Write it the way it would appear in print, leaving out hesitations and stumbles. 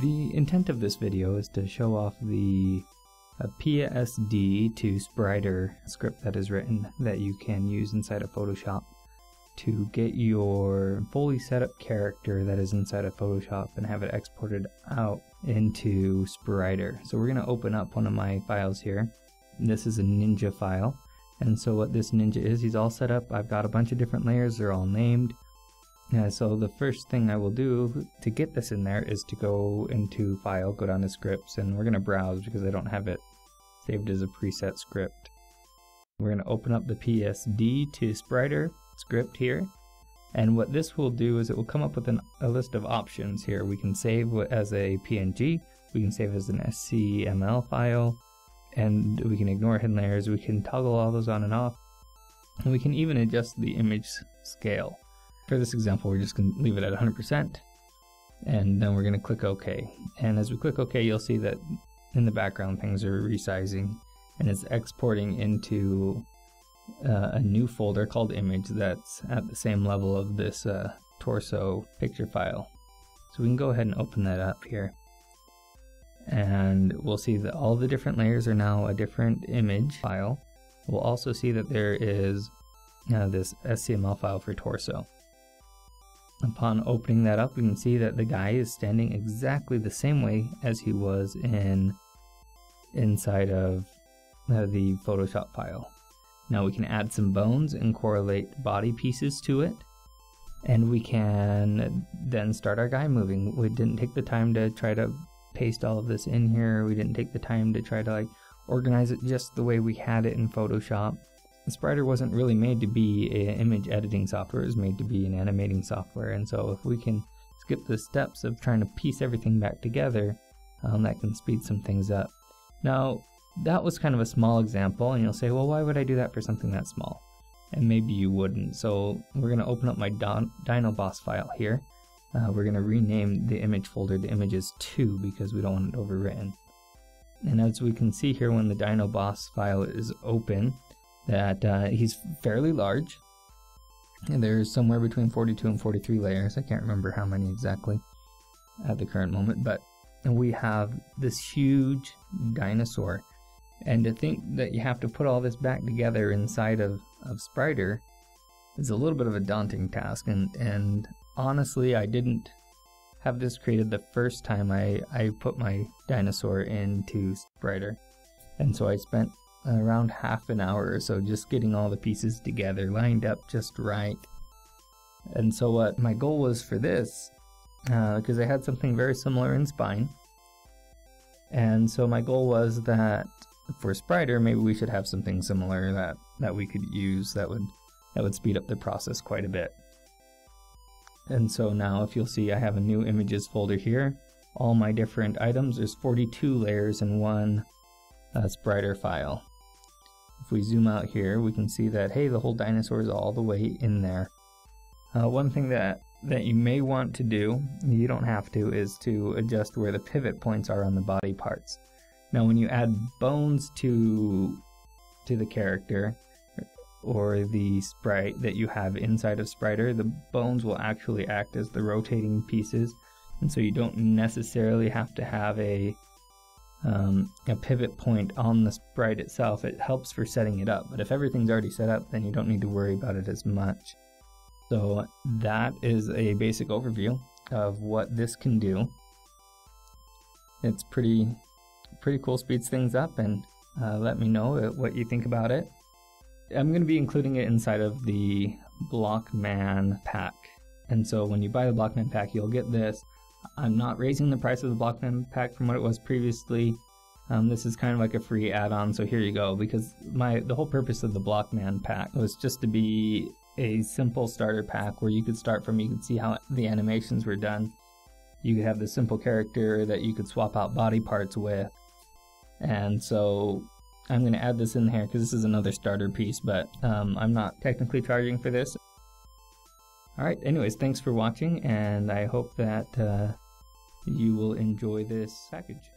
The intent of this video is to show off the PSD2Spriter script that is written that you can use inside of Photoshop to get your fully set up character that is inside of Photoshop and have it exported out into Spriter. So we're going to open up one of my files here. This is a Ninja file, and so what this Ninja is, he's all set up. I've got a bunch of different layers, they're all named. So the first thing I will do to get this in there is to go into File, go down to Scripts, and we're going to browse because I don't have it saved as a preset script. We're going to open up the PSD2Spriter script here, and what this will do is it will come up with a list of options here. We can save as a PNG, we can save as an SCML file, and we can ignore hidden layers, we can toggle all those on and off, and we can even adjust the image scale. For this example, we're just going to leave it at 100%, and then we're going to click OK. And as we click OK, you'll see that in the background things are resizing, and it's exporting into a new folder called image that's at the same level of this torso picture file. So we can go ahead and open that up here, and we'll see that all the different layers are now a different image file. We'll also see that there is this SCML file for torso. Upon opening that up, we can see that the guy is standing exactly the same way as he was inside of the Photoshop file. Now we can add some bones and correlate body pieces to it, and we can then start our guy moving. We didn't take the time to try to paste all of this in here. We didn't take the time to try to organize it just the way we had it in Photoshop. The Spriter wasn't really made to be an image editing software, it was made to be an animating software, and so if we can skip the steps of trying to piece everything back together, that can speed some things up. Now, that was kind of a small example, and you'll say, well, why would I do that for something that small? And maybe you wouldn't. So we're going to open up my DynoBoss file here. We're going to rename the image folder to images 2 because we don't want it overwritten. And as we can see here, when the DynoBoss file is open, that he's fairly large, and there's somewhere between 42 and 43 layers. I can't remember how many exactly at the current moment, but we have this huge dinosaur, and to think that you have to put all this back together inside of Spriter is a little bit of a daunting task, and honestly I didn't have this created the first time I put my dinosaur into Spriter, and so I spent around half an hour or so just getting all the pieces together, lined up just right. And so what my goal was for this, because I had something very similar in Spine, and so my goal was that for Spriter maybe we should have something similar that we could use that would speed up the process quite a bit. And so now if you'll see, I have a new images folder here, all my different items. There's 42 layers in one Spriter file. If we zoom out here, we can see that, hey, the whole dinosaur is all the way in there. One thing that you may want to do, you don't have to, is to adjust where the pivot points are on the body parts. Now when you add bones to the character or the sprite that you have inside of Spriter, the bones will actually act as the rotating pieces, and so you don't necessarily have to have a pivot point on the sprite itself. It helps for setting it up, but if everything's already set up, then you don't need to worry about it as much. So that is a basic overview of what this can do. It's pretty cool, speeds things up, and let me know what you think about it. I'm going to be including it inside of the BlockMan pack, and so when you buy the BlockMan pack, you'll get this. I'm not raising the price of the BlockMan pack from what it was previously. This is kind of like a free add-on, so here you go, because the whole purpose of the BlockMan pack was just to be a simple starter pack where you could start from, you could see how the animations were done. You could have the simple character that you could swap out body parts with, and so I'm going to add this in here because this is another starter piece, but I'm not technically charging for this. Alright, anyways, thanks for watching, and I hope that you will enjoy this package.